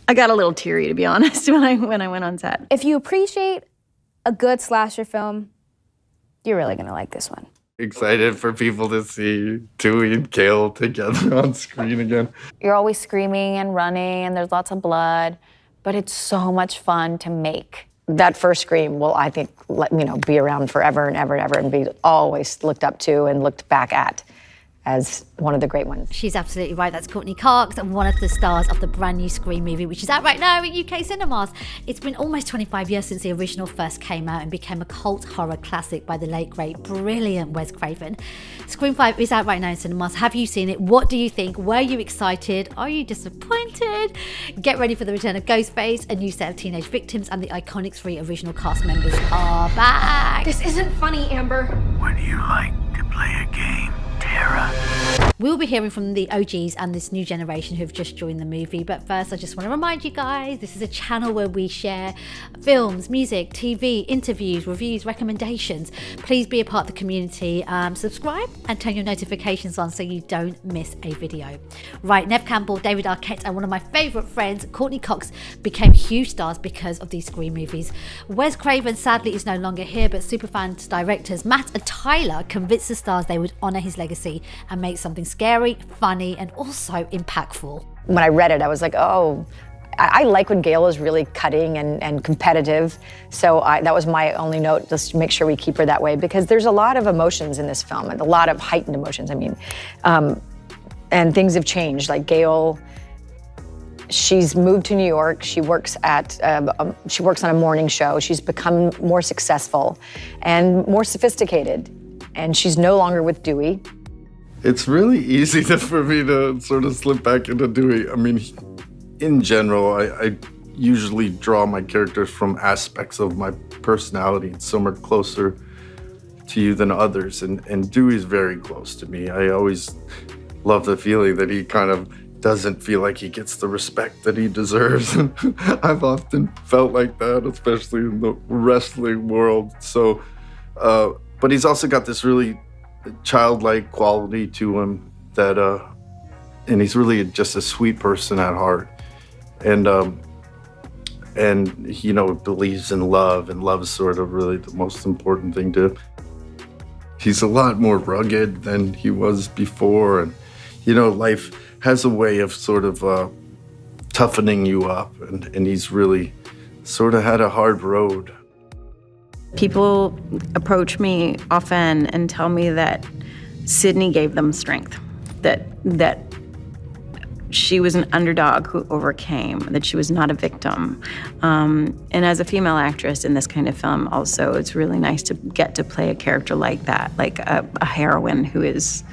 I got a little teary, to be honest, when I went on set. If you appreciate a good slasher film, you're really gonna like this one. Excited for people to see Dewey and Gale together on screen again. You're always screaming and running, and there's lots of blood, but it's so much fun to make. That first scream will, I think, be around forever and ever and ever, and be always looked up to and looked back at as one of the great ones. She's absolutely right. That's Courteney Cox, and one of the stars of the brand new Scream movie, which is out right now in UK cinemas. It's been almost 25 years since the original first came out and became a cult horror classic by the late, great, brilliant Wes Craven. Scream 5 is out right now in cinemas. Have you seen it? What do you think? Were you excited? Are you disappointed? Get ready for the return of Ghostface, a new set of teenage victims, and the iconic 3 original cast members are back. This isn't funny, Amber. Would you like to play a game, Tara? We'll be hearing from the OGs and this new generation who've just joined the movie. But first, I just want to remind you guys, this is a channel where we share films, music, TV, interviews, reviews, recommendations. Please be a part of the community. Subscribe and turn your notifications on so you don't miss a video. Right, Neve Campbell, David Arquette, and one of my favourite friends, Courteney Cox, became huge stars because of these Scream movies. Wes Craven sadly is no longer here, but superfan directors Matt and Tyler convinced the stars they would honour his legacy and make something scary, funny, and also impactful. When I read it, I was like, oh, I like when Gale is really cutting and competitive. So that was my only note, just to make sure we keep her that way, because there's a lot of emotions in this film, and a lot of heightened emotions, and things have changed. Like Gale, she's moved to New York. She works on a morning show. She's become more successful and more sophisticated, and she's no longer with Dewey. It's really easy for me to sort of slip back into Dewey. I mean, in general, I usually draw my characters from aspects of my personality, and some are closer to you than others, and Dewey's very close to me. I always love the feeling that he kind of doesn't feel like he gets the respect that he deserves. I've often felt like that, especially in the wrestling world. So, but he's also got this really childlike quality to him that, and he's really just a sweet person at heart. And believes in love, and love's sort of really the most important thing to him. He's a lot more rugged than he was before, and, life has a way of sort of toughening you up, and he's really sort of had a hard road. People approach me often and tell me that Sidney gave them strength, that she was an underdog who overcame, that she was not a victim. And as a female actress in this kind of film also, it's really nice to get to play a character like that, like a heroine who is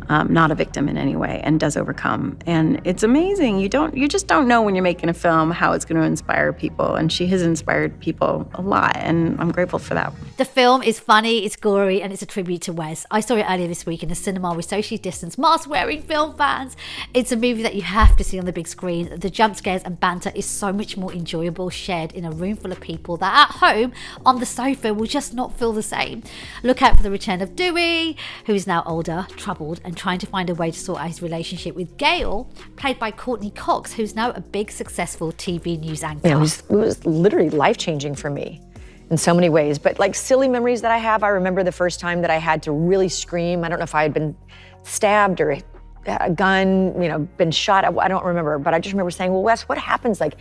not a victim in any way and does overcome. And it's amazing. You just don't know when you're making a film how it's going to inspire people. And she has inspired people a lot, and I'm grateful for that. The film is funny, it's gory, and it's a tribute to Wes. I saw it earlier this week in a cinema with socially distanced, mask-wearing film fans. It's a movie that you have to see on the big screen. The jump scares and banter is so much more enjoyable shared in a room full of people that at home on the sofa will just not feel the same. Look out for the return of Dewey, who is now older, troubled, and trying to find a way to sort out his relationship with Gale, played by Courteney Cox, who's now a big, successful TV news anchor. It was literally life-changing for me in so many ways. But like silly memories that I have, I remember the first time that I had to really scream. I don't know if I had been stabbed or a gun, been shot. I don't remember, but I just remember saying, well, Wes, what happens? Like,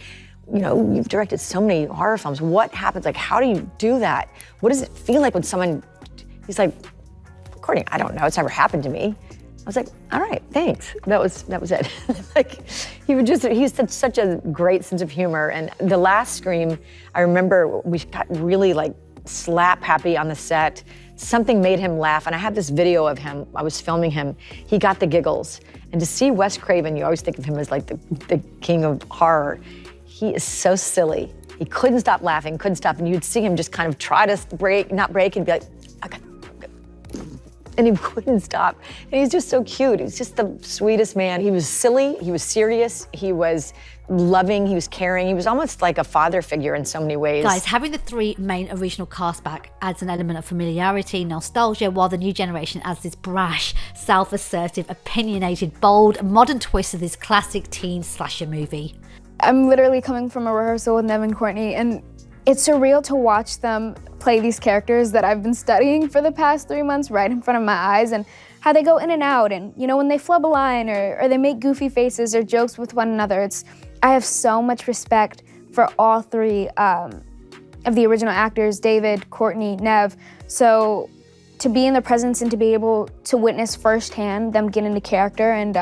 you've directed so many horror films. What happens? Like, how do you do that? What does it feel like when someone, he's like, Courtney, I don't know. It's never happened to me. I was like, all right, thanks. That was it. Like, he had such a great sense of humor. And the last scream, I remember we got really like slap happy on the set. Something made him laugh, and I have this video of him. I was filming him. He got the giggles. And to see Wes Craven, you always think of him as like the king of horror. He is so silly. He couldn't stop laughing, couldn't stop. And you'd see him just kind of try to not break, and be like, okay. And he wouldn't stop. And he's just so cute. He's just the sweetest man. He was silly, he was serious, he was loving, he was caring. He was almost like a father figure in so many ways. Guys, having the 3 main original cast back adds an element of familiarity, nostalgia, while the new generation adds this brash, self-assertive, opinionated, bold, modern twist to this classic teen slasher movie. I'm literally coming from a rehearsal with Neve and Courteney, and it's surreal to watch them play these characters that I've been studying for the past 3 months right in front of my eyes, and how they go in and out, and when they flub a line or they make goofy faces or jokes with one another. I have so much respect for all three of the original actors, David, Courteney, Neve. So to be in the presence and to be able to witness firsthand them get into character and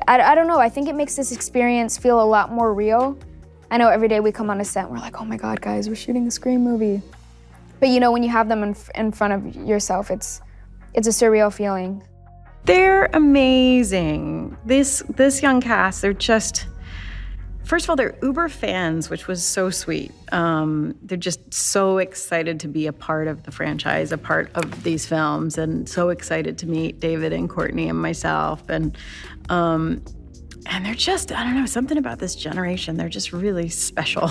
I don't know, I think it makes this experience feel a lot more real. I know every day we come on a set and we're like, oh my God, guys, we're shooting a Scream movie. But when you have them in front of yourself, it's a surreal feeling. They're amazing. This young cast, they're just, first of all, they're uber fans, which was so sweet. They're just so excited to be a part of the franchise, a part of these films, and so excited to meet David and Courteney and myself. And they're just, I don't know, something about this generation, they're just really special.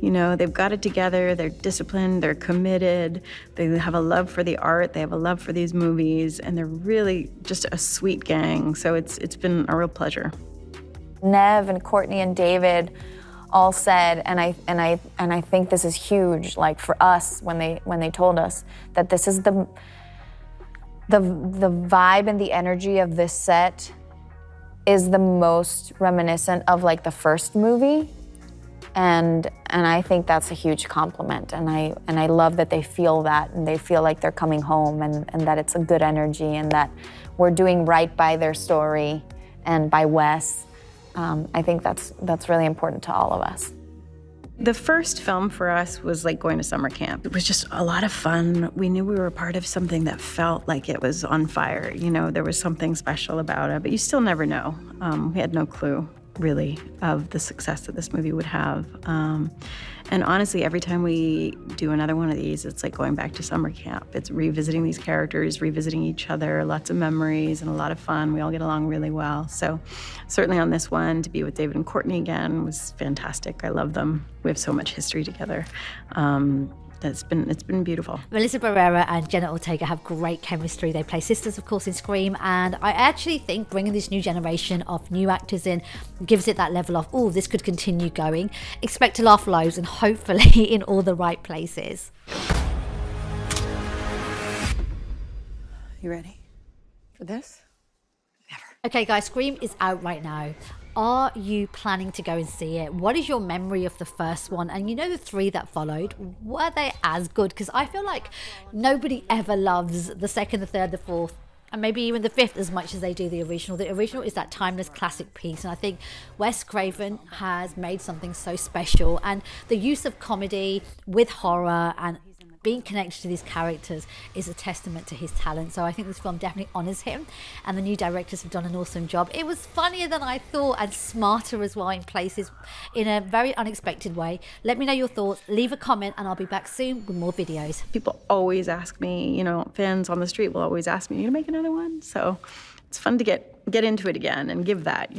They've got it together, they're disciplined, they're committed, they have a love for the art, they have a love for these movies, and they're really just a sweet gang. So it's been a real pleasure. Neve and Courteney and David all said, and I think this is huge, like for us when they told us that this is the vibe and the energy of this set is the most reminiscent of like the first movie, and I think that's a huge compliment, and I love that they feel that, and they feel like they're coming home, and that it's a good energy, and that we're doing right by their story and by Wes. I think that's really important to all of us. The first film for us was like going to summer camp. It was just a lot of fun. We knew we were a part of something that felt like it was on fire. There was something special about it, but you still never know. We had no clue, really, of the success that this movie would have. And honestly, every time we do another one of these, it's like going back to summer camp. It's revisiting these characters, revisiting each other, lots of memories and a lot of fun. We all get along really well. So certainly on this one, to be with David and Courteney again was fantastic. I love them. We have so much history together. It's been beautiful. Melissa Barrera and Jenna Ortega have great chemistry. They play sisters, of course, in Scream, and I actually think bringing this new generation of new actors in gives it that level of, oh, this could continue going. Expect to laugh loads and hopefully in all the right places. You ready for this? Never. Okay, guys, Scream is out right now. Are you planning to go and see it? What is your memory of the first one? And the three that followed, were they as good? Because I feel like nobody ever loves the second, the third, the fourth, and maybe even the fifth as much as they do the original. The original is that timeless classic piece, and I think Wes Craven has made something so special, and the use of comedy with horror and being connected to these characters is a testament to his talent. So I think this film definitely honors him, and the new directors have done an awesome job. It was funnier than I thought and smarter as well in places in a very unexpected way. Let me know your thoughts, leave a comment, and I'll be back soon with more videos. People always ask me, fans on the street will always ask me, you gonna make another one? So it's fun to get into it again and give that,